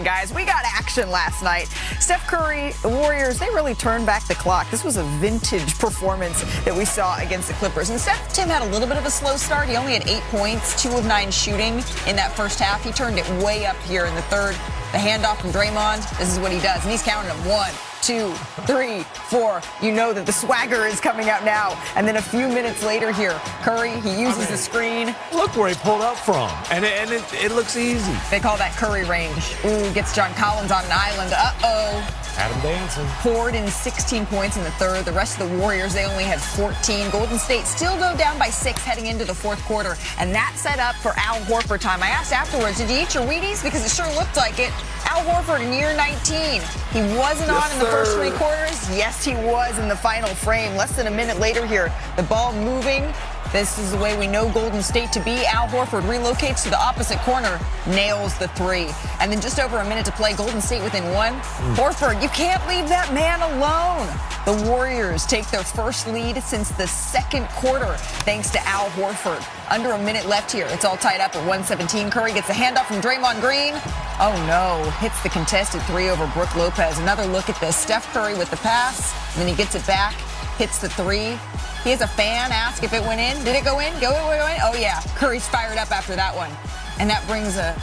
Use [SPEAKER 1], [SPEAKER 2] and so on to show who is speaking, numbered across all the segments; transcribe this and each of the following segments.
[SPEAKER 1] guys. We got action last night. Steph Curry, the Warriors, they really turned back the clock. This was a vintage performance that we saw against the Clippers. And Tim had a little bit of a slow start. He only had 8 points, 2 of 9 shooting in that first half. He turned it way up here in the third. The handoff from Draymond, this is what he does. And he's counting them. 1, 2, 3, 4. You know that the swagger is coming out now. And then a few minutes later here, Curry, he uses the screen.
[SPEAKER 2] Look where he pulled up from. And it looks easy.
[SPEAKER 1] They call that Curry range. Ooh, gets John Collins on an island. Uh-oh.
[SPEAKER 2] Adam dancing.
[SPEAKER 1] Poured in 16 points in the third. The rest of the Warriors, they only had 14. Golden State still go down by 6 heading into the fourth quarter. And that set up for Al Horford time. I asked afterwards, did you eat your Wheaties? Because it sure looked like it. Al Horford in year 19. He wasn't on in the first 3 quarters. Yes, he was in the final frame. Less than a minute later here, the ball moving. This is the way we know Golden State to be. Al Horford relocates to the opposite corner, nails the 3. And then just over a minute to play, Golden State within 1. Horford, you can't leave that man alone. The Warriors take their first lead since the second quarter, thanks to Al Horford. Under a minute left here. It's all tied up at 117. Curry gets the handoff from Draymond Green. Oh, no. Hits the contested 3 over Brook Lopez. Another look at this. Steph Curry with the pass. And then he gets it back, hits the 3. He has a fan ask if it went in. Did it go in? Go in? Oh, yeah. Curry's fired up after that one. And that brings a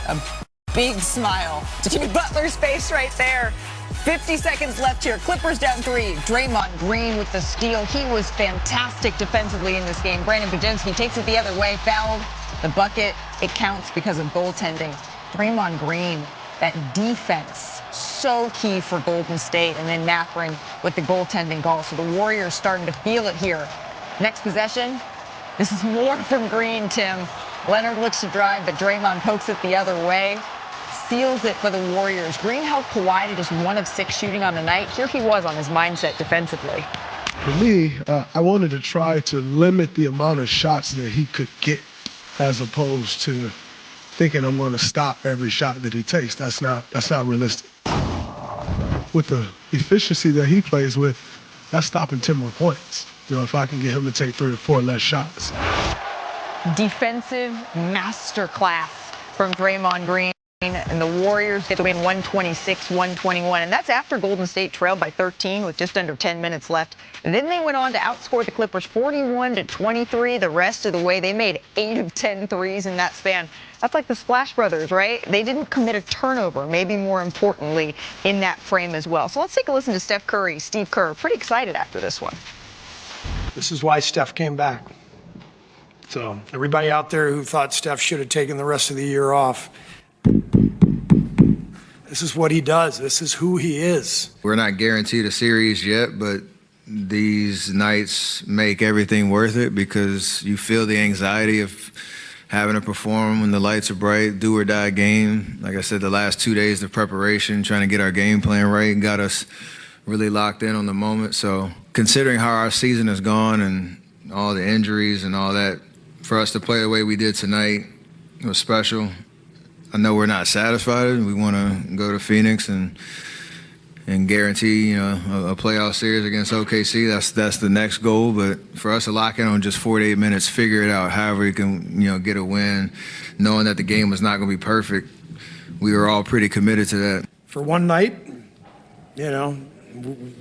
[SPEAKER 1] big smile to Jimmy Butler's face right there. 50 seconds left here. Clippers down 3. Draymond Green with the steal. He was fantastic defensively in this game. Brandon Podziemski takes it the other way. Fouled. The bucket. It counts because of goaltending. Draymond Green, that defense, so key for Golden State. And then Mathurin with the goaltending goal. So the Warriors starting to feel it here. Next possession. This is more from Green, Tim. Leonard looks to drive, but Draymond pokes it the other way. Seals it for the Warriors. Green held Kawhi to just 1 of 6 shooting on the night. Here he was on his mindset defensively.
[SPEAKER 3] For me, I wanted to try to limit the amount of shots that he could get as opposed to thinking I'm going to stop every shot that he takes. That's not realistic. With the efficiency that he plays with, that's stopping 10 more points. You know, if I can get him to take 3 or 4 less shots.
[SPEAKER 1] Defensive masterclass from Draymond Green. And the Warriors get to win 126-121. And that's after Golden State trailed by 13 with just under 10 minutes left. And then they went on to outscore the Clippers 41-23 the rest of the way. They made 8 of 10 threes in that span. That's like the Splash Brothers, right? They didn't commit a turnover, maybe more importantly, in that frame as well. So let's take a listen to Steph Curry, Steve Kerr. Pretty excited after this one.
[SPEAKER 4] This is why Steph came back. So everybody out there who thought Steph should have taken the rest of the year off, this is what he does. This is who he is.
[SPEAKER 5] We're not guaranteed a series yet, but these nights make everything worth it because you feel the anxiety of having to perform when the lights are bright, do or die game. Like I said, the last 2 days of preparation, trying to get our game plan right, got us really locked in on the moment. So considering how our season has gone and all the injuries and all that, for us to play the way we did tonight, it was special. I know we're not satisfied. We want to go to Phoenix and guarantee, a playoff series against OKC. That's the next goal. But for us to lock in on just 48 minutes, figure it out, however we can, get a win, knowing that the game was not going to be perfect, we were all pretty committed to that.
[SPEAKER 4] For one night,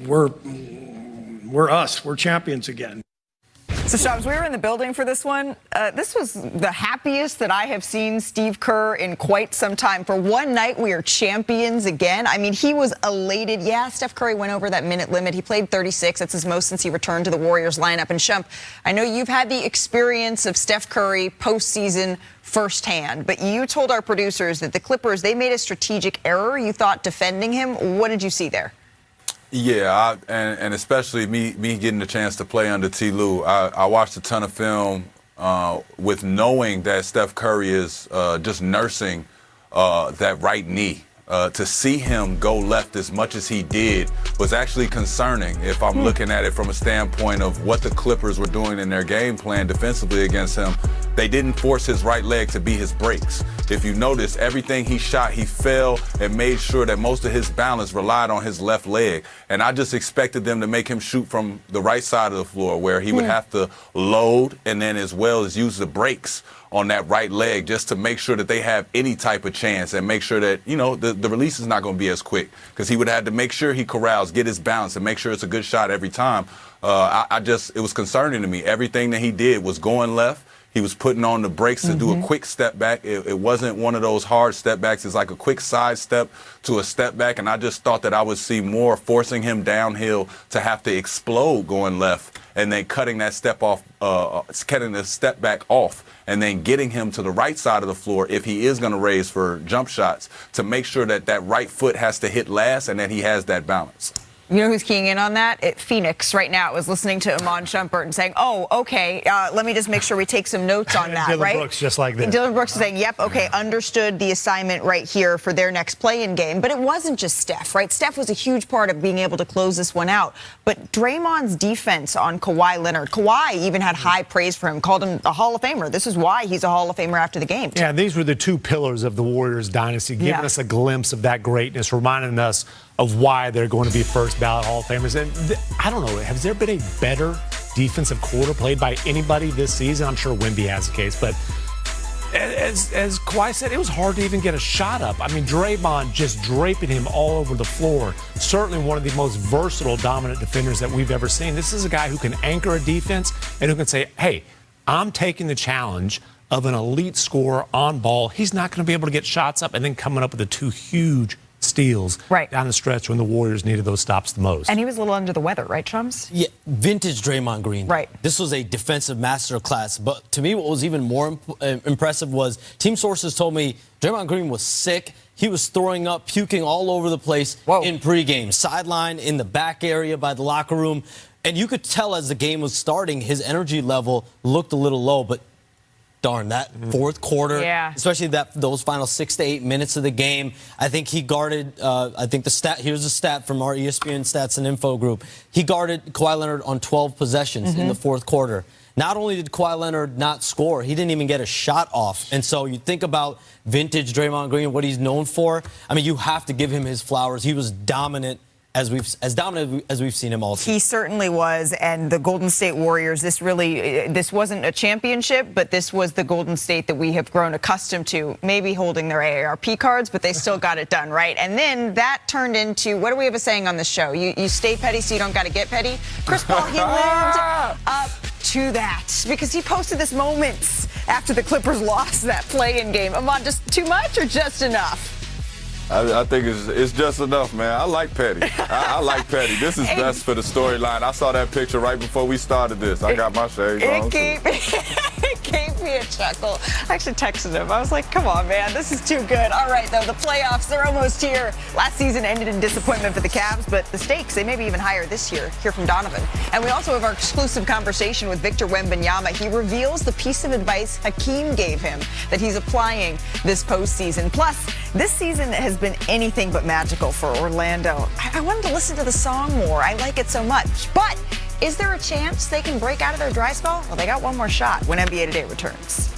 [SPEAKER 4] we're us. We're champions again.
[SPEAKER 1] So, Shams, we were in the building for this one. This was the happiest that I have seen Steve Kerr in quite some time. For one night, we are champions again. I mean, he was elated. Yeah, Steph Curry went over that minute limit. He played 36. That's his most since he returned to the Warriors lineup. And, Shump, I know you've had the experience of Steph Curry postseason firsthand, but you told our producers that the Clippers, they made a strategic error, you thought, defending him. What did you see there?
[SPEAKER 6] Yeah, and especially me getting the chance to play under T. Lue. I watched a ton of film with knowing that Steph Curry is just nursing that right knee. To see him go left as much as he did was actually concerning if I'm looking at it from a standpoint of what the Clippers were doing in their game plan defensively against him. they didn't force his right leg to be his brakes. If you notice, everything he shot, he fell and made sure that most of his balance relied on his left leg. And I just expected them to make him shoot from the right side of the floor, where he would have to load and then as well as use the brakes on that right leg just to make sure that they have any type of chance and make sure that, the release is not going to be as quick, because he would have to make sure he corrals, get his balance, and make sure it's a good shot every time. It was concerning to me. Everything that he did was going left. He was putting on the brakes to do a quick step back. It wasn't one of those hard step backs. It's like a quick side step to a step back. And I just thought that I would see more forcing him downhill to have to explode going left and then cutting that step off, cutting the step back off and then getting him to the right side of the floor if he is going to raise for jump shots, to make sure that that right foot has to hit last and that he has that balance.
[SPEAKER 1] You know who's keying in on that? Phoenix right now is listening to Iman Shumpert and saying, oh, okay, let me just make sure we take some notes on that,
[SPEAKER 2] Dillon
[SPEAKER 1] right?
[SPEAKER 2] Brooks just like this.
[SPEAKER 1] Dillon Brooks is saying, yep, okay, understood the assignment right here for their next play-in game. But it wasn't just Steph, right? Steph was a huge part of being able to close this one out. But Draymond's defense on Kawhi Leonard, Kawhi even had high praise for him, called him a Hall of Famer. This is why he's a Hall of Famer after the game.
[SPEAKER 2] Yeah, these were the two pillars of the Warriors dynasty, giving us a glimpse of that greatness, reminding us of why they're going to be first ballot Hall of Famers. And I don't know, has there been a better defensive quarter played by anybody this season? I'm sure Wemby has the case, but as Kawhi said, it was hard to even get a shot up. I mean, Draymond just draping him all over the floor. Certainly one of the most versatile, dominant defenders that we've ever seen. This is a guy who can anchor a defense and who can say, hey, I'm taking the challenge of an elite scorer on ball. He's not going to be able to get shots up, and then coming up with the two huge steals down the stretch when the Warriors needed those stops the most.
[SPEAKER 1] And he was a little under the weather, right, Chums?
[SPEAKER 7] Yeah, vintage Draymond Green.
[SPEAKER 1] Right.
[SPEAKER 7] This was a defensive masterclass. But to me, what was even more impressive was team sources told me Draymond Green was sick. He was throwing up, puking all over the place in pregame. Sideline, in the back area by the locker room. And you could tell as the game was starting, his energy level looked a little low. But darn, that fourth quarter, especially those final 6 to 8 minutes of the game, I think he guarded, here's a stat from our ESPN Stats and Info group. He guarded Kawhi Leonard on 12 possessions in the fourth quarter. Not only did Kawhi Leonard not score, he didn't even get a shot off. And so you think about vintage Draymond Green, what he's known for. I mean, you have to give him his flowers. He was dominant. As dominant as we've seen him all season.
[SPEAKER 1] He certainly was, and the Golden State Warriors, this wasn't a championship, but this was the Golden State that we have grown accustomed to, maybe holding their AARP cards, but they still got it done, right? And then that turned into, what do we have a saying on the show? You stay petty so you don't got to get petty. Chris Paul, he lived up to that, because he posted this moments after the Clippers lost that play-in game. Iman, just too much or just enough?
[SPEAKER 6] I think it's just enough, man. I like petty. I like petty. This is best for the storyline. I saw that picture right before we started this. I got my shades on.
[SPEAKER 1] It gave me a chuckle. I actually texted him. I was like, come on, man. This is too good. All right, though. The playoffs, they're almost here. Last season ended in disappointment for the Cavs, but the stakes, they may be even higher this year. Hear from Donovan. And we also have our exclusive conversation with Victor Wembanyama. He reveals the piece of advice Hakeem gave him that he's applying this postseason. Plus, this season has been anything but magical for Orlando. I wanted to listen to the song more. I like it so much. But is there a chance they can break out of their dry spell? Well, they got one more shot when NBA Today returns.